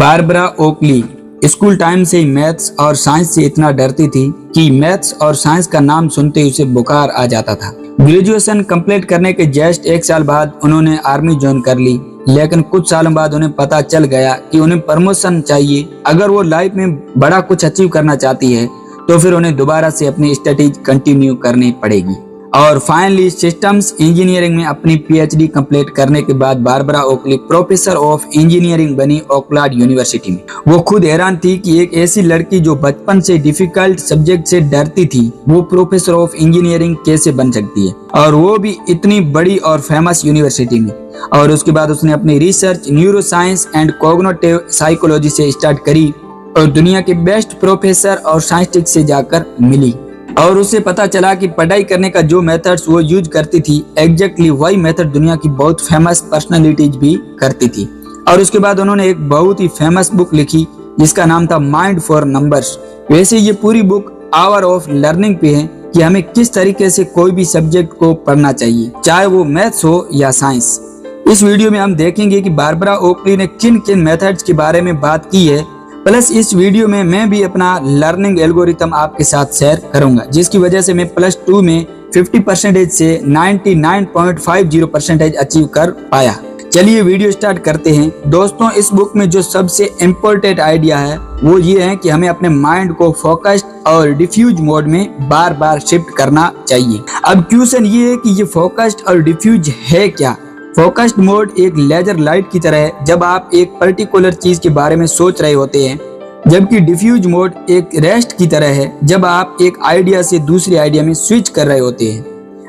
Barbara ओकली school time से ही maths और science से इतना डरती थी कि मैथ्स और साइंस का नाम सुनते ही उसे बुखार आ जाता था। ग्रेजुएशन कंप्लीट करने के जस्ट 1 साल बाद उन्होंने आर्मी ज्वाइन कर ली, लेकिन कुछ सालों बाद उन्हें पता चल गया कि उन्हें प्रमोशन चाहिए। अगर वो लाइफ में बड़ा कुछ अचीव करना चाहती है तो फिर उन्हें दोबारा से अपनी स्टडीज कंटिन्यू करनी पड़ेगी। और फाइनली सिस्टम्स इंजीनियरिंग में अपनी पीएचडी कंप्लीट करने के बाद बारबरा ओकली प्रोफेसर ऑफ इंजीनियरिंग बनी ओकलैंड यूनिवर्सिटी में। वो खुद हैरान थी कि एक ऐसी लड़की जो बचपन से डिफिकल्ट सब्जेक्ट से डरती थी, वो प्रोफेसर ऑफ इंजीनियरिंग कैसे बन सकती है, और वो भी इतनी बड़ी और फेमस यूनिवर्सिटी में। और उसके बाद उसने अपनी research neuro science and cognitive psychology से स्टार्ट करी और दुनिया के बेस्ट प्रोफेसर और साइंटिस्ट से जाकर मिली। और उसे पता चला कि पढ़ाई करने का जो मेथड्स वो यूज करती थी, एग्जैक्टली वही मेथड दुनिया की बहुत फेमस पर्सनालिटीज भी करती थी। और उसके बाद उन्होंने एक बहुत ही फेमस बुक लिखी जिसका नाम था माइंड फॉर नंबर्स। वैसे ये पूरी बुक आवर ऑफ लर्निंग पे है कि हमें किस तरीके से कोई भी सब्जेक्ट को पढ़ना चाहिए, चाहे वो मैथ्स हो या साइंस। इस वीडियो में हम देखेंगे कि बारबरा ओकली ने किन किन मेथड्स के बारे में बात की है, प्लस इस वीडियो में मैं भी अपना लर्निंग एल्गोरिथम आपके साथ शेयर करूंगा, जिसकी वजह से मैं +2 में 50% से 99.50% अचीव कर पाया। चलिए वीडियो स्टार्ट करते हैं। दोस्तों, इस बुक में जो सबसे इम्पोर्टेंट आइडिया है वो ये है कि हमें अपने माइंड को फोकस्ड और डिफ्यूज मोड में बार बार शिफ्ट करना चाहिए। अब क्वेश्चन ये है कि ये फोकस्ड और डिफ्यूज है क्या। फोकस्ड मोड एक लेजर लाइट की तरह है जब आप एक पर्टिकुलर चीज के बारे में सोच रहे होते हैं, जबकि डिफ्यूज मोड एक रेस्ट की तरह है जब आप एक आइडिया से दूसरे आइडिया में स्विच कर रहे होते हैं।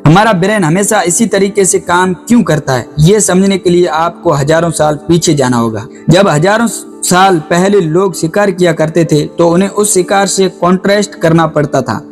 हमारा ब्रेन हमेशा इसी तरीके से काम क्यों करता है, ये समझने के लिए आपको हजारों साल पीछे जाना होगा। जब हजारों साल पहले लोग शिकार किया करते थे तो उन्हें उस शिकार से कॉन्ट्रास्ट करना पड़ता था,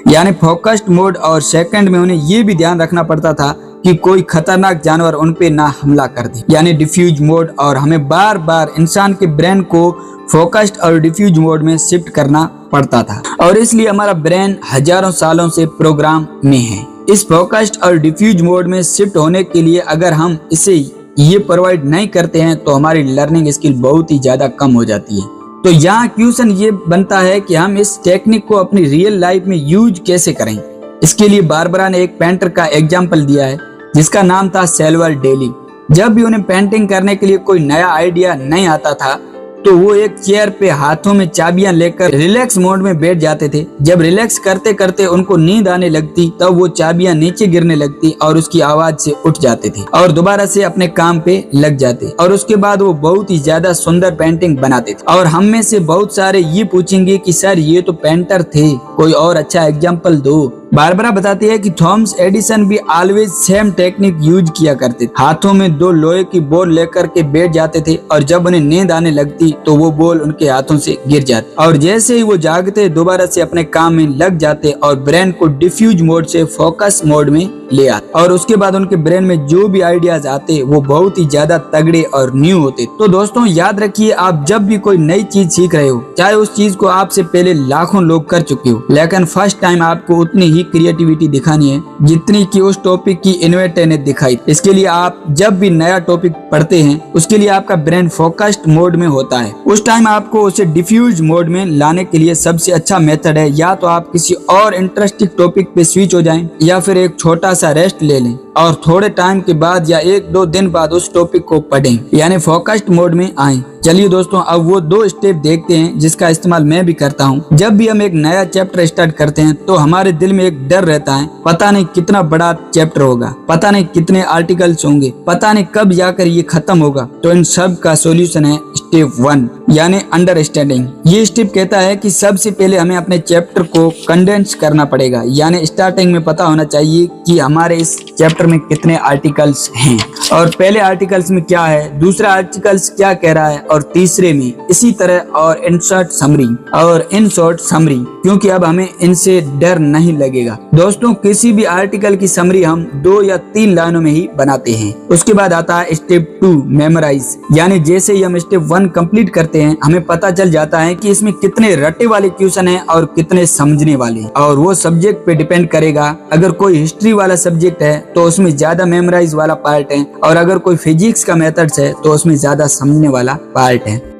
यानी फोकस्ड मोड, और सेकंड में उन्हें ये भी ध्यान रखना पड़ता था कि कोई खतरनाक जानवर उन पे ना हमला कर दे, यानी डिफ्यूज मोड। और हमें बार बार इंसान के ब्रेन को फोकस्ड और डिफ्यूज मोड में शिफ्ट करना पड़ता था, और इसलिए हमारा ब्रेन हजारों सालों से प्रोग्राम में है। इस फोकस्ड और डिफ्यूज मोड में शिफ्ट होने के लिए अगर हम इसे ये प्रोवाइड नहीं करते हैं तो हमारी लर्निंग स्किल बहुत ही ज्यादा कम हो जाती है। तो यहाँ क्वेश्चन ये बनता है कि हम इस टेक्निक को अपनी रियल लाइफ में यूज कैसे करें। इसके लिए बारबरा ने एक पेंटर का एग्जाम्पल दिया है जिसका नाम था सैल्वर डेली। जब भी उन्हें पेंटिंग करने के लिए कोई नया आइडिया नहीं आता था तो वो एक चेयर पे हाथों में चाबियां लेकर रिलैक्स मोड में बैठ जाते थे। जब रिलैक्स करते करते उनको नींद आने लगती तब वो चाबियां नीचे गिरने लगती और उसकी आवाज से उठ जाते थे और दोबारा से अपने काम पे लग जाते, और उसके बाद वो बहुत ही ज्यादा सुंदर पेंटिंग बनाते थे। और हम में से बहुत सारे ये पूछेंगे कि सर ये तो पेंटर थे, कोई और अच्छा एग्जाम्पल दो। बारबरा बताती है कि थॉमस एडिसन भी ऑलवेज सेम टेक्निक यूज किया करते थे। हाथों में 2 लोहे की बॉल लेकर के बैठ जाते थे और जब उन्हें नींद आने लगती तो वो बॉल उनके हाथों से गिर जाती, और जैसे ही वो जागते दोबारा से अपने काम में लग जाते और ब्रेन को डिफ्यूज मोड से फोकस मोड में ले आते, और उसके बाद उनके ब्रेन में जो भी आइडियाज आते वो बहुत ही ज्यादा तगड़े और न्यू होते। तो दोस्तों याद रखिए, आप जब भी कोई नई चीज सीख रहे हो, चाहे उस चीज को आपसे पहले लाखों लोग कर चुके हो, लेकिन फर्स्ट टाइम आपको उतनी ही क्रिएटिविटी दिखानी है जितनी कि उस टॉपिक की इन्वेंटर ने दिखाई। इसके लिए आप जब भी नया टॉपिक पढ़ते हैं उसके लिए आपका ब्रेन फोकस्ड मोड में होता है। उस टाइम आपको उसे डिफ्यूज मोड में लाने के लिए सबसे अच्छा मेथड है या तो आप किसी और इंटरेस्टिंग टॉपिक पे स्विच हो जाएं या फिर एक छोटा सा रेस्ट ले लें और थोड़े टाइम के बाद या 1-2 दिन बाद उस टॉपिक को पढ़ें, यानी फोकस्ड मोड में आएं। चलिए दोस्तों, अब वो 2 स्टेप देखते हैं जिसका इस्तेमाल मैं भी करता हूँ। जब भी हम एक नया चैप्टर स्टार्ट करते हैं तो हमारे दिल में एक डर रहता है, पता नहीं कितना बड़ा चैप्टर होगा, पता नहीं कितने आर्टिकल्स होंगे, पता नहीं कब जाकर ये खत्म होगा। तो इन सब का सॉल्यूशन है स्टेप 1, यानी अंडरस्टैंडिंग। ये स्टेप कहता है कि सबसे पहले हमें अपने चैप्टर को कंडेंस करना पड़ेगा, यानी स्टार्टिंग में पता होना चाहिए कि हमारे इस चैप्टर में कितने आर्टिकल्स हैं और पहले आर्टिकल्स में क्या है, दूसरा आर्टिकल्स क्या कह रहा है और तीसरे में इसी तरह, और इंसर्ट समरी और इन शॉर्ट समरी, क्योंकि अब हमें इनसे डर नहीं लगेगा। दोस्तों, किसी भी आर्टिकल की समरी हम 2 या 3 लाइनों में ही बनाते हैं। उसके बाद आता है स्टेप 2, मेमोराइज, यानी जैसे ही हम स्टेप 1 कंप्लीट करते हैं हमें पता चल जाता है कि इसमें कितने रटे वाले क्वेश्चन हैं और कितने समझने वाले, और वो सब्जेक्ट पे डिपेंड करेगा। अगर कोई हिस्ट्री वाला सब्जेक्ट है तो उसमें ज्यादा मेमोराइज वाला पार्ट है, और अगर कोई फिजिक्स का मेथड्स है तो उसमें ज्यादा समझने वाला पार्ट है।